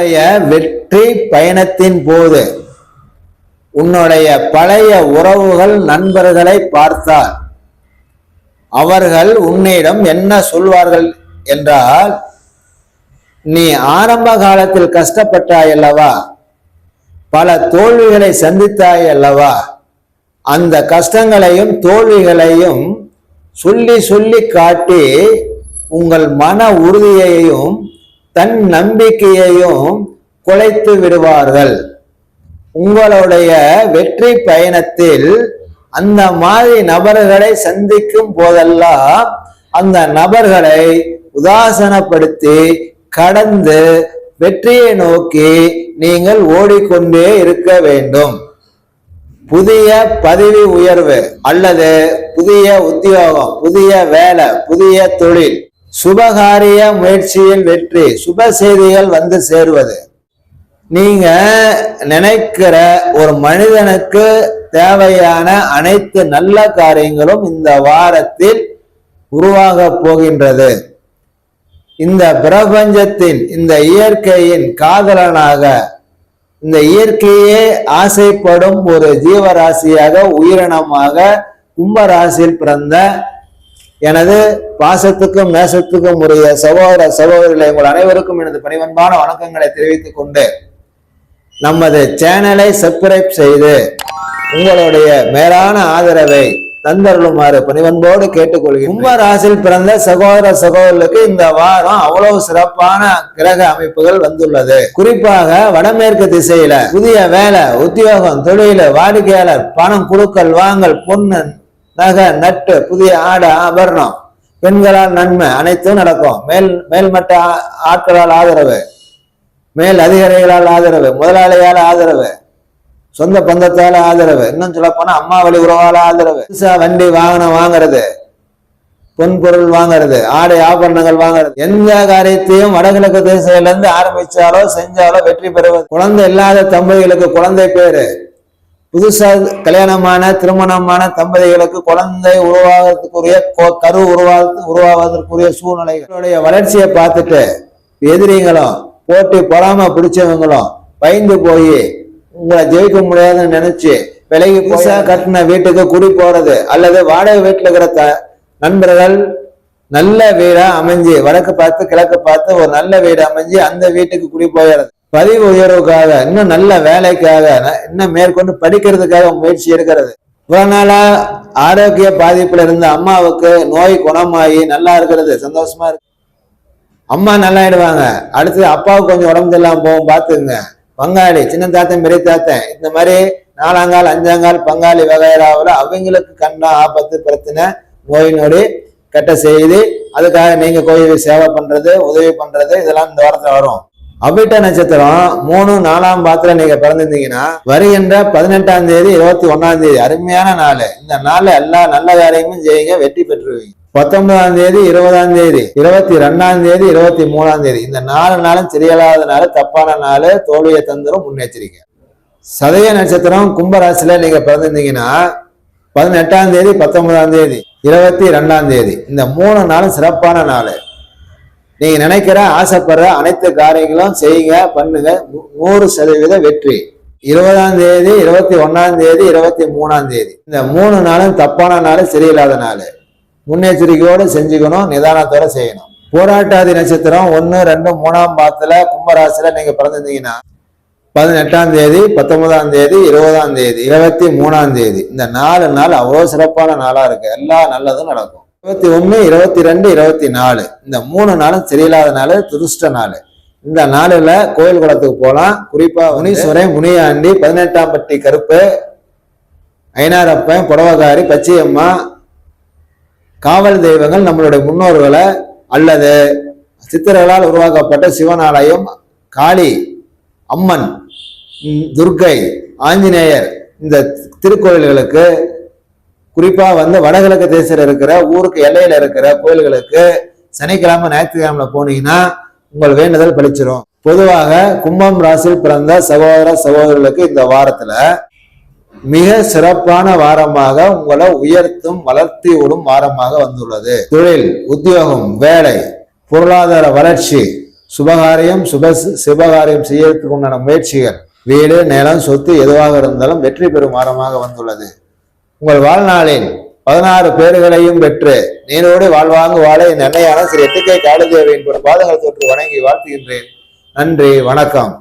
உன்னுடைய வெற்றி பயணத்தின் போது உன்னுடைய பழைய உறவுகள் நண்பர்களை பார்த்தால் அவர்கள் உன்னிடம் என்ன சொல்வார்கள் என்றால், நீ ஆரம்ப காலத்தில் கஷ்டப்பட்டாய் அல்லவா, பல தோல்விகளை சந்தித்தாய் அல்லவா, அந்த கஷ்டங்களையும் தோல்விகளையும் சொல்லி சொல்லி காட்டி உங்கள் மன உறுதியையும் தன் நம்பிக்கையையும் குலைத்து விடுவார்கள். உங்களுடைய வெற்றி பயணத்தில் அந்த மாதிரி நபர்களை சந்திக்கும் போதெல்லாம் அந்த நபர்களை உதாசனப்படுத்தி கடந்து வெற்றியை நோக்கி நீங்கள் ஓடிக்கொண்டே இருக்க வேண்டும். புதிய பதவி உயர்வு அல்லது புதிய உத்தியோகம், புதிய வேலை, புதிய தொழில், சுபகாரிய முயற்சியில் வெற்றி, சுப செய்திகள் வந்து சேருவது, நீங்க நினைக்கிற ஒரு மனிதனுக்கு தேவையான அனைத்து நல்ல காரியங்களும் இந்த வாரத்தில் உருவாக போகின்றது. இந்த பிரபஞ்சத்தின், இந்த இயற்கையின் காதலனாக, இந்த இயற்கையே ஆசைப்படும் ஒரு ஜீவராசியாக, உயிரினமாக கும்பராசியில் பிறந்த எனது பாசத்துக்கும் நேசத்துக்கும் உரிய சகோதர சகோதரிகளை உங்கள் அனைவருக்கும் எனது பணிவன்பான வணக்கங்களை தெரிவித்துக் கொண்டு நமது சேனலை சப்ஸ்கிரைப் செய்து உங்களுடைய மேலான ஆதரவை தந்தருளுமாறு பணிவன்போடு கேட்டுக்கொள்கிறேன். கும்பராசியில் பிறந்த சகோதர சகோதரர்களுக்கு இந்த வாரம் அவ்வளவு சிறப்பான கிரக அமைப்புகள் வந்துள்ளது. குறிப்பாக வடமேற்கு திசையில புதிய வேலை, உத்தியோகம், தொழில், வாடிக்கையாளர், பணம், குடுக்கல் வாங்கல், பொண்ணு, நகை, நட்டு, புதிய ஆடை, ஆபரணம், பெண்களால் நன்மை அனைத்தும் நடக்கும். மேல்மட்ட ஆட்களால் ஆதரவு, மேல் அதிகாரிகளால் ஆதரவு, முதலாளியால் ஆதரவு, சொந்த பந்தத்தால ஆதரவு, இன்னும் சொல்ல போனா அம்மா வழி உறவால ஆதரவு, வண்டி வாகனம் வாங்குறது, பொன் பொருள் வாங்குறது, ஆடை ஆபரணங்கள் வாங்குறது, எந்த காரியத்தையும் வடகிழக்கு திசையில இருந்து ஆரம்பிச்சாலோ செஞ்சாலோ வெற்றி பெறுவது. குழந்தை இல்லாத தம்பதிகளுக்கு குழந்தை பேரு, புதுசா கல்யாணமான திருமணமான தம்பதிகளுக்கு குழந்தை உருவாகிறதுக்குரிய கரு உருவாவதற்குரிய சூழ்நிலைகளுடைய வளர்ச்சியை பார்த்துட்டு எதிரிகளும் போட்டி பொறாம பிடிச்சவங்களும் பயந்து போய் உங்களை ஜெயிக்க முடியாதுன்னு நினைச்சு விலகி புதுசா கட்டின வீட்டுக்கு குடி போறது அல்லது வாடகை வீட்டுல இருக்கிற நண்பர்கள் நல்ல வீடா அமைஞ்சு, வடக்கு பார்த்து கிழக்கு பார்த்து ஒரு நல்ல வீடு அமைஞ்சு அந்த வீட்டுக்கு குடி போயிடுறது. பதிவு உயர்வுக்காக, இன்னும் நல்ல வேலைக்காக, இன்னும் மேற்கொண்டு படிக்கிறதுக்காக முயற்சி எடுக்கிறது. இவ்வளவு நாளா ஆரோக்கிய பாதிப்புல இருந்த அம்மாவுக்கு நோய் குணமாகி நல்லா இருக்கிறது, சந்தோஷமா இருக்கு. அம்மா நல்லாயிடுவாங்க. அடுத்து அப்பாவுக்கு கொஞ்சம் உடம்பு சரியில்லாம போகும், பாத்துங்க. பங்காளி, சின்ன தாத்தன், பெரிய தாத்தன், இந்த மாதிரி 4ஆங்கால் 5ஆங்கால் பங்காளி வகைராவில் அவங்களுக்கு கண்டா ஆபத்து, பிரச்சனை, நோய் நொடி, கெட்ட செய்தி, அதுக்காக நீங்க கோயிலுக்கு சேவை பண்றது, உதவி பண்றது, இதெல்லாம் இந்த வாரத்துல வரும். அவிட்ட நட்சத்திரம் 3, 4ஆம் பாத்துல நீங்க பிறந்திருந்தீங்கன்னா வருகின்ற 18ஆம் தேதி 21ஆம் தேதி அருமையான நாள். இந்த நாள்ல எல்லா நல்ல காரியமும் செய்யுங்க, வெற்றி பெற்றுவீங்க. 19ஆம் தேதி, 20ஆம் தேதி, 22ஆம் தேதி, 23ஆம் தேதி இந்த 4 நாளும் சரியில்லாத நாள், தப்பான நாள், தோல்வியை தந்துரும், முன்னெச்சரிக்கை. சதய நட்சத்திரம் கும்பராசில நீங்க பிறந்திருந்தீங்கன்னா 18ஆம் தேதி, 19ஆம் தேதி, 22ஆம் தேதி இந்த 3 நாளும் சிறப்பான நாள். நீங்க நினைக்கிற ஆசைப்படுற அனைத்து காரியங்களும் செய்யுங்க, பண்ணுங்க, 100% வெற்றி. 20ஆம் தேதி, 21ஆம் தேதி, 23ஆம் தேதி இந்த 3 நாளும் தப்பான நாள், சரியில்லாத நாள். முன்னெச்சரிக்கையோடு செஞ்சுக்கணும், நிதானத்தோட செய்யணும். போராட்டாதி நட்சத்திரம் 1, 2, 3ஆம் பாத்துல கும்பராசில நீங்க பிறந்திருந்தீங்கன்னா 18ஆம் தேதி, 19ஆம் தேதி, 20ஆம் தேதி, 23ஆம் தேதி இந்த 4 நாள் அவ்வளவு சிறப்பான நாளா இருக்கு. எல்லா நல்லதும் நடக்கும். 21, 22, 24 இந்த 3 நாளும் சரியில்லாத நாள், துருஷ்ட நாள். இந்த நாளில் கோயில் குளத்துக்கு போகலாம். குறிப்பா முனீஸ்வரன், முனியாண்டி, 18ஆம் பட்டி கருப்பு, ஐனாரப்பன், புடவகாரி, பச்சையம்மா, காவல் தெய்வங்கள், நம்மளுடைய முன்னோர்களை அல்லது சித்தர்களால் உருவாக்கப்பட்ட சிவன் ஆலயம், காளி அம்மன், துர்க்கை, ஆஞ்சநேயர் இந்த திருக்கோயில்களுக்கு, குறிப்பா வடகிழக்கு தேசத்தில் இருக்கிற ஊருக்கு எல்லையில இருக்கிற கோயில்களுக்கு சனிக்கிழமை ஞாயிற்றுக்கிழமை போனீங்கன்னா உங்கள் வேண்டுதல் பலிச்சிரும். பொதுவாக கும்பம் ராசியில் பிறந்த சகோதர சகோதரர்களுக்கு இந்த வாரத்துல மிக சிறப்பான வாரமாக, உங்களை உயர்த்தும் வளர்த்தி விடும் வாரமாக வந்துள்ளது. தொழில், உத்தியோகம், வேலை, பொருளாதார வளர்ச்சி, சுபகாரியம் சிவகாரியம் செய்யறதுக்கு உண்டான முயற்சிகள், வீடு, நிலம், சொத்து எதுவாக இருந்தாலும் வெற்றி பெறும் வாரமாக வந்துள்ளது. உங்கள் வாழ்நாளில் 16 பேர்களையும் பெற்று நீரோடு வாழ்வாங்கு வாழ இந்த அன்னையான ஸ்ரீ எட்டுக்கை காளிதேவியின் பாதங்கள் தொற்று வணங்கி வாழ்த்துகின்றேன். நன்றி, வணக்கம்.